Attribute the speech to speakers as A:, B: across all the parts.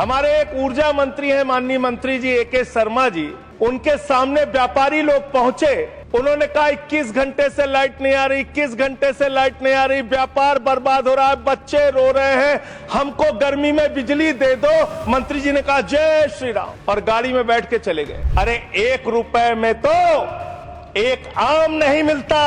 A: हमारे एक ऊर्जा मंत्री हैं माननीय मंत्री जी ए.के. शर्मा जी, उनके सामने व्यापारी लोग पहुंचे, उन्होंने कहा 21 घंटे से लाइट नहीं आ रही, 21 घंटे से लाइट नहीं आ रही, व्यापार बर्बाद हो रहा है, बच्चे रो रहे हैं, हमको गर्मी में बिजली दे दो। मंत्री जी ने कहा जय श्री राम और गाड़ी में बैठ के चले गए। अरे 1 रुपए में तो एक आम नहीं मिलता,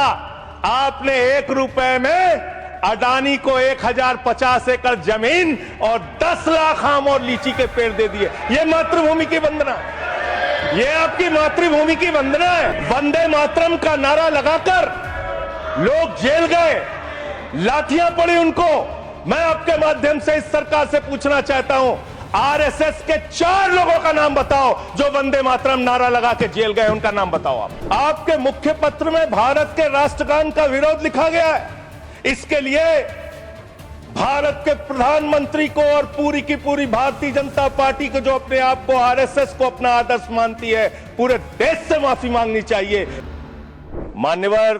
A: आपने 1 रुपए में अडानी को 1050 एकड़ जमीन और 10 लाख आम और लीची के पेड़ दे दिए। ये मातृभूमि की वंदना, ये आपकी मातृभूमि की वंदना है। वंदे मातरम का नारा लगाकर लोग जेल गए, लाठियां पड़ी उनको। मैं आपके माध्यम से इस सरकार से पूछना चाहता हूं, आरएसएस के 4 लोगों का नाम बताओ जो वंदे मातरम नारा लगा के जेल गए, उनका नाम बताओ आप। आपके मुख्य पत्र में भारत के राष्ट्रगान का विरोध लिखा गया है। इसके लिए भारत के प्रधानमंत्री को और पूरी की पूरी भारतीय जनता पार्टी को, जो अपने आप को आरएसएस को अपना आदर्श मानती है, पूरे देश से माफी मांगनी चाहिए। मान्यवर,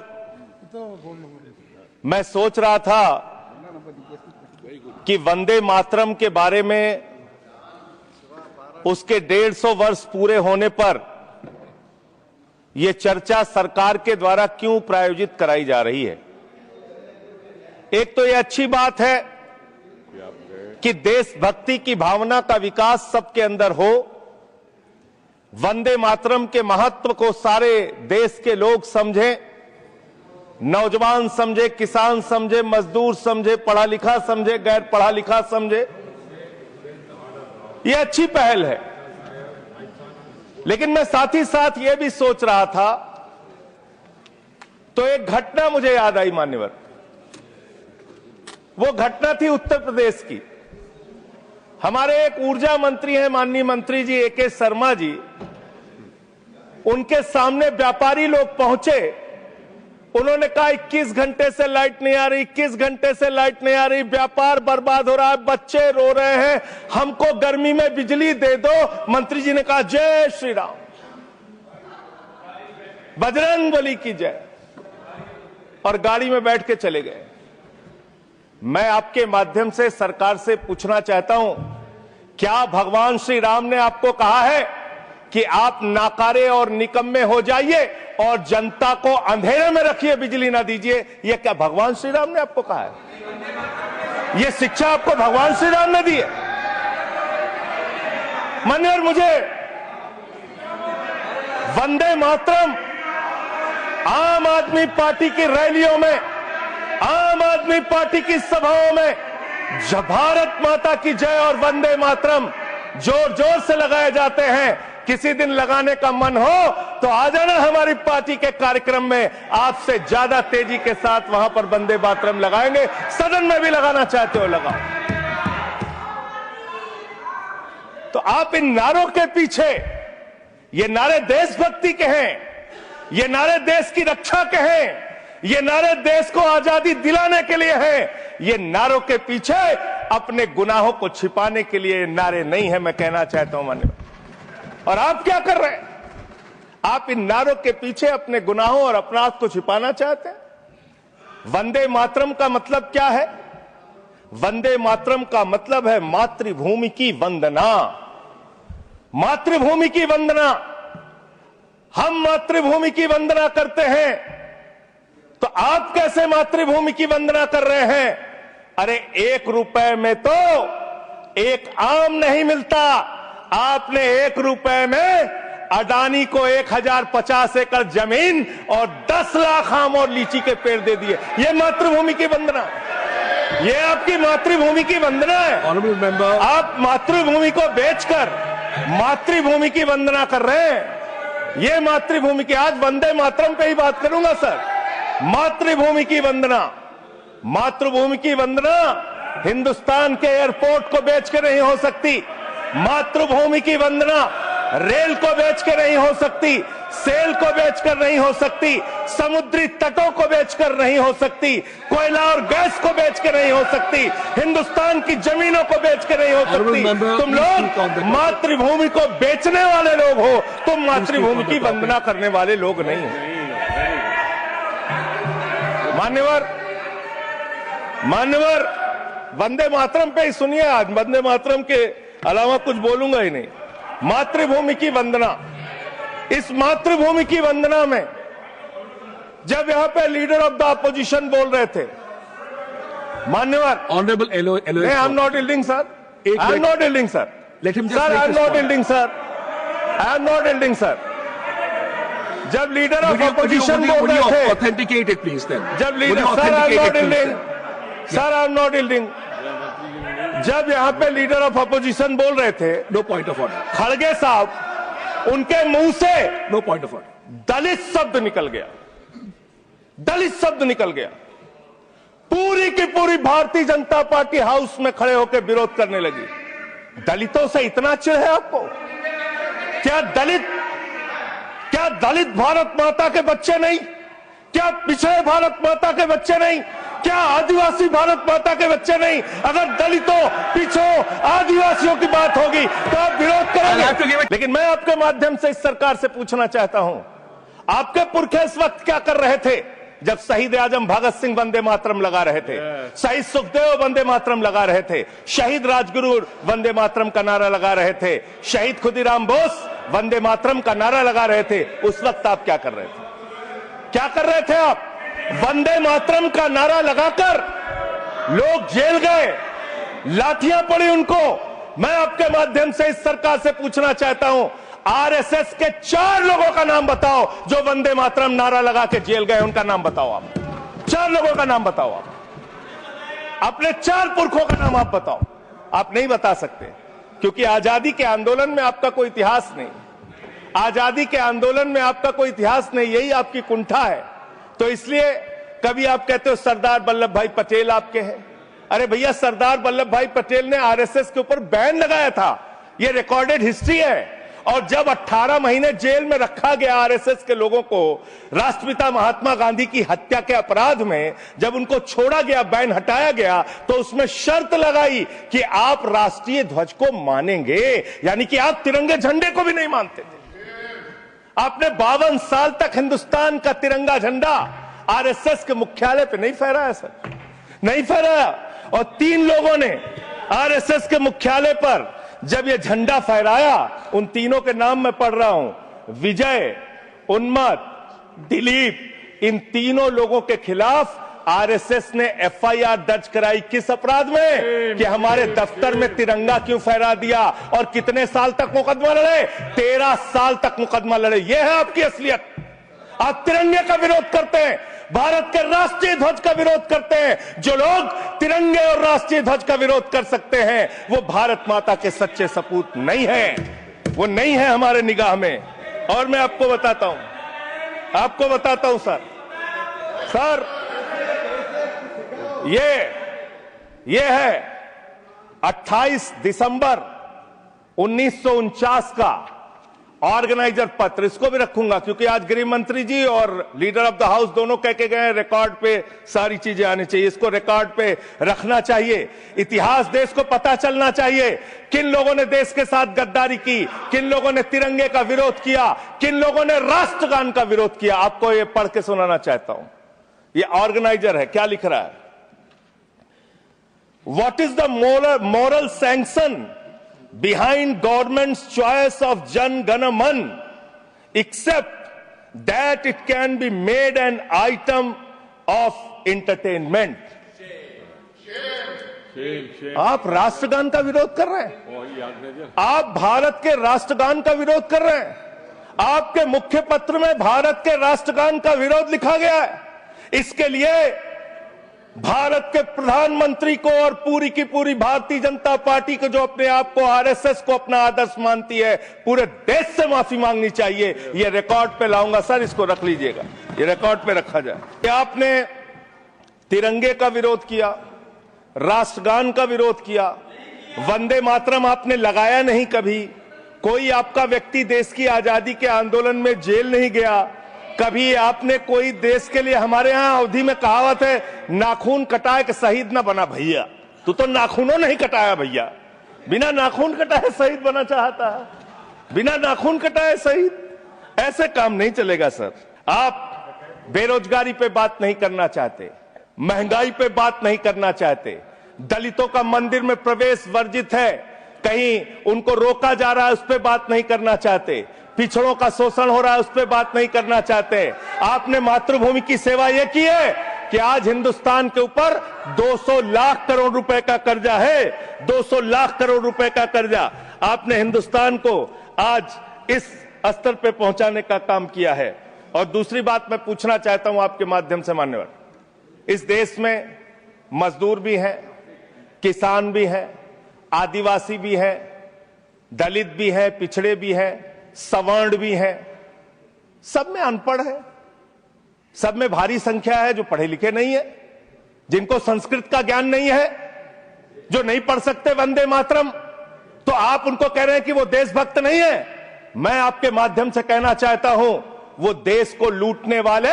A: मैं सोच रहा था कि वंदे मातरम के बारे में उसके 150 वर्ष पूरे होने पर यह चर्चा सरकार के द्वारा क्यों प्रायोजित कराई जा रही है। एक तो यह अच्छी बात है कि देशभक्ति की भावना का विकास सबके अंदर हो, वंदे मातरम के महत्व को सारे देश के लोग समझें, नौजवान समझे, किसान समझे, मजदूर समझे, पढ़ा लिखा समझे, गैर पढ़ा लिखा समझे। यह अच्छी पहल है। लेकिन मैं साथ ही साथ यह भी सोच रहा था तो एक घटना मुझे याद आई मान्यवर। वो घटना थी उत्तर प्रदेश की। हमारे एक ऊर्जा मंत्री हैं माननीय मंत्री जी ए.के. शर्मा जी, उनके सामने व्यापारी लोग पहुंचे, उन्होंने कहा 21 घंटे से लाइट नहीं आ रही, 21 घंटे से लाइट नहीं आ रही, व्यापार बर्बाद हो रहा है, बच्चे रो रहे हैं, हमको गर्मी में बिजली दे दो। मंत्री जी ने कहा जय श्री राम, बजरंगबली की जय, और गाड़ी में बैठ के चले गए। मैं आपके माध्यम से सरकार से पूछना चाहता हूं, क्या भगवान श्री राम ने आपको कहा है कि आप नाकारे और निकम्मे हो जाइए और जनता को अंधेरे में रखिए, बिजली ना दीजिए? यह क्या भगवान श्री राम ने आपको कहा है? यह शिक्षा आपको भगवान श्री राम ने दी है? मान्यवर, मुझे वंदे मातरम आम आदमी पार्टी की रैलियों में, आम आदमी पार्टी की सभाओं में जब भारत माता की जय और वंदे मातरम जोर जोर से लगाए जाते हैं, किसी दिन लगाने का मन हो तो आ जाना हमारी पार्टी के कार्यक्रम में, आपसे ज्यादा तेजी के साथ वहां पर वंदे मातरम लगाएंगे। सदन में भी लगाना चाहते हो लगाओ। तो आप इन नारों के पीछे, ये नारे देशभक्ति के हैं, ये नारे देश की रक्षा के हैं, ये नारे देश को आजादी दिलाने के लिए हैं। ये नारों के पीछे अपने गुनाहों को छिपाने के लिए नारे नहीं है, मैं कहना चाहता हूं मान्यवर। और आप क्या कर रहे हैं? आप इन नारों के पीछे अपने गुनाहों और अपराध को छिपाना चाहते हैं। वंदे मातरम का मतलब क्या है? वंदे मातरम का मतलब है मातृभूमि की वंदना। मातृभूमि की वंदना। हम मातृभूमि की वंदना करते हैं, तो आप कैसे मातृभूमि की वंदना कर रहे हैं? अरे 1 रुपए में तो एक आम नहीं मिलता, आपने 1 रुपए में अडानी को 1050 एकड़ जमीन और 10 लाख आम और लीची के पेड़ दे दिए। ये मातृभूमि की वंदना, ये आपकी मातृभूमि की वंदना है। आप मातृभूमि को बेचकर मातृभूमि की वंदना कर रहे हैं। ये मातृभूमि की, आज वंदे मातरम पे ही बात करूंगा सर। मातृभूमि की वंदना, मातृभूमि की वंदना हिंदुस्तान के एयरपोर्ट को बेच के नहीं हो सकती। मातृभूमि की वंदना रेल को बेच के नहीं हो सकती, सेल को बेचकर नहीं हो सकती, समुद्री तटों को बेचकर नहीं हो सकती, कोयला और गैस को बेच के नहीं हो सकती, हिंदुस्तान की जमीनों को बेच के नहीं हो सकती। तुम लोग मातृभूमि को बेचने वाले लोग हो, तुम मातृभूमि की वंदना करने वाले लोग नहीं हो। मान्यवर, वंदे मातरम पे ही सुनिए। आज वंदे मातरम के अलावा कुछ बोलूंगा ही नहीं। मातृभूमि की वंदना, इस मातृभूमि की वंदना में जब यहां पे लीडर ऑफ द अपोजिशन बोल रहे थे, मान्यवर
B: honourable allow
A: I am not yielding sir, I am not yielding sir,
B: let him just
A: sir, I am not yielding sir, I am not yielding sir. जब लीडर ऑफ अपोजिशन बोल रहे थे,
B: authenticate it please then,
A: जब leader, sir I am not yielding, sir I am not yielding. जब यहां पे leader of opposition बोल रहे थे,
B: नो पॉइंट ऑफ ऑर्डर,
A: खड़गे साहब, उनके मुंह से
B: नो पॉइंट ऑफ ऑर्डर,
A: दलित शब्द निकल गया, दलित शब्द निकल गया। पूरी की पूरी भारतीय जनता पार्टी हाउस में खड़े होकर विरोध करने लगी। दलितों से इतना चिढ़ है आपको? क्या दलित भारत माता के बच्चे नहीं? क्या पिछड़े भारत माता के बच्चे नहीं? क्या आदिवासी भारत माता के बच्चे नहीं? अगर दलितों, पिछड़ों, आदिवासियों की बात होगी तो आप विरोध करेंगे। लेकिन मैं आपके माध्यम से इस सरकार से पूछना चाहता हूं, आपके पुरखे इस वक्त क्या कर रहे थे जब शहीद आजम भगत सिंह वंदे मातरम लगा रहे थे, शहीद सुखदेव वंदे मातरम लगा रहे थे, शहीद राजगुरु वंदे मातरम का नारा लगा रहे थे, शहीद खुदीराम बोस वंदे मातरम का नारा लगा रहे थे? उस वक्त आप क्या कर रहे थे? क्या कर रहे थे आप? वंदे मातरम का नारा लगाकर लोग जेल गए, लाठियां पड़ी उनको। मैं आपके माध्यम से इस सरकार से पूछना चाहता हूं, आरएसएस के 4 लोगों का नाम बताओ जो वंदे मातरम नारा लगा के जेल गए, उनका नाम बताओ आप। 4 लोगों का नाम बताओ आप, अपने 4 पुरखों का नाम आप बताओ। आप नहीं बता सकते क्योंकि आजादी के आंदोलन में आपका कोई इतिहास नहीं, आजादी के आंदोलन में आपका कोई इतिहास नहीं, यही आपकी कुंठा है। तो इसलिए कभी आप कहते हो सरदार वल्लभ भाई पटेल आपके हैं। अरे भैया, सरदार वल्लभ भाई पटेल ने आरएसएस के ऊपर बैन लगाया था, यह रिकॉर्डेड हिस्ट्री है। और जब 18 महीने जेल में रखा गया आरएसएस के लोगों को राष्ट्रपिता महात्मा गांधी की हत्या के अपराध में, जब उनको छोड़ा गया, बैन हटाया गया, तो उसमें शर्त लगाई कि आप राष्ट्रीय ध्वज को मानेंगे, यानी कि आप तिरंगे झंडे को भी नहीं मानते थे। आपने 52 साल तक हिंदुस्तान का तिरंगा झंडा आरएसएस के मुख्यालय पे नहीं फहराया सर, नहीं फहराया। और 3 लोगों ने आरएसएस के मुख्यालय पर जब ये झंडा फहराया, उन तीनों के नाम मैं पढ़ रहा हूं, विजय, उन्मत, दिलीप, इन तीनों लोगों के खिलाफ आरएसएस ने एफआईआर दर्ज कराई। किस अपराध में? कि हमारे दफ्तर में तिरंगा क्यों फहरा दिया। और कितने साल तक मुकदमा लड़े? 13 साल तक मुकदमा लड़े। यह है आपकी असलियत। आप तिरंगे का विरोध करते हैं, भारत के राष्ट्रीय ध्वज का विरोध करते हैं। जो लोग तिरंगे और राष्ट्रीय ध्वज का विरोध कर सकते हैं, वो भारत माता के सच्चे सपूत नहीं है, वो नहीं है हमारे निगाह में। और मैं आपको बताता हूं सर, ये है 28 दिसंबर 1949 का ऑर्गेनाइजर पत्र। इसको भी रखूंगा क्योंकि आज गृह मंत्री जी और लीडर ऑफ द हाउस दोनों कह के गए रिकॉर्ड पे सारी चीजें आनी चाहिए, इसको रिकॉर्ड पे रखना चाहिए। इतिहास देश को पता चलना चाहिए, किन लोगों ने देश के साथ गद्दारी की, किन लोगों ने तिरंगे का विरोध किया, किन लोगों ने राष्ट्रगान का विरोध किया। आपको ये पढ़ के सुनाना चाहता हूं, ये ऑर्गेनाइजर है, क्या लिख रहा है। What is the moral sanction behind government's choice of Jan Gana Man, except that it can be made an item of entertainment? आप राष्ट्रगान का विरोध कर रहे हैं, आप भारत के राष्ट्रगान का विरोध कर रहे हैं। आपके मुख्य पत्र में भारत के राष्ट्रगान का विरोध लिखा गया है। इसके लिए भारत के प्रधानमंत्री को और पूरी की पूरी भारतीय जनता पार्टी को, जो अपने आप को आरएसएस को अपना आदर्श मानती है, पूरे देश से माफी मांगनी चाहिए। ये रिकॉर्ड पे लाऊंगा सर, इसको रख लीजिएगा, ये रिकॉर्ड पे रखा जाए कि आपने तिरंगे का विरोध किया, राष्ट्रगान का विरोध किया, वंदे मातरम आपने लगाया नहीं कभी। कोई आपका व्यक्ति देश की आजादी के आंदोलन में जेल नहीं गया कभी। आपने कोई देश के लिए, हमारे यहां अवधि में कहावत है, नाखून कटाए कि शहीद ना बना भैया। तू तो नाखूनों नहीं कटाया भैया, बिना नाखून कटाए शहीद बना चाहता है, बिना नाखून कटाए शहीद। ऐसे काम नहीं चलेगा सर। आप बेरोजगारी पे बात नहीं करना चाहते, महंगाई पे बात नहीं करना चाहते, दलितों का मंदिर में प्रवेश वर्जित है, कहीं उनको रोका जा रहा है, उस पर बात नहीं करना चाहते। पिछड़ों का शोषण हो रहा है, उस पर बात नहीं करना चाहते। आपने मातृभूमि की सेवा यह की है कि आज हिंदुस्तान के ऊपर 200 लाख करोड़ रुपए का कर्जा है। 200 लाख करोड़ रुपए का कर्जा आपने हिंदुस्तान को आज इस स्तर पे पहुंचाने का काम किया है। और दूसरी बात मैं पूछना चाहता हूं आपके माध्यम से, मान्यवर, इस देश में मजदूर भी हैं, किसान भी हैं, आदिवासी भी हैं, दलित भी हैं, पिछड़े भी हैं, सवर्ण भी हैं, सब में अनपढ़ है, सब में भारी संख्या है जो पढ़े लिखे नहीं है, जिनको संस्कृत का ज्ञान नहीं है, जो नहीं पढ़ सकते वंदे मातरम। तो आप उनको कह रहे हैं कि वो देशभक्त नहीं है। मैं आपके माध्यम से कहना चाहता हूं, वो देश को लूटने वाले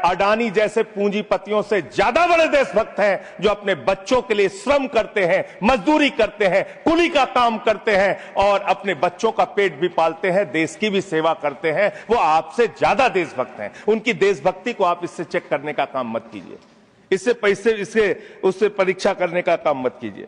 A: अडानी जैसे पूंजीपतियों से ज्यादा बड़े देशभक्त हैं, जो अपने बच्चों के लिए श्रम करते हैं, मजदूरी करते हैं, कुली का काम करते हैं और अपने बच्चों का पेट भी पालते हैं, देश की भी सेवा करते हैं। वो आपसे ज्यादा देशभक्त हैं। उनकी देशभक्ति को आप इससे चेक करने का काम मत कीजिए, इससे उससे परीक्षा करने का काम मत कीजिए।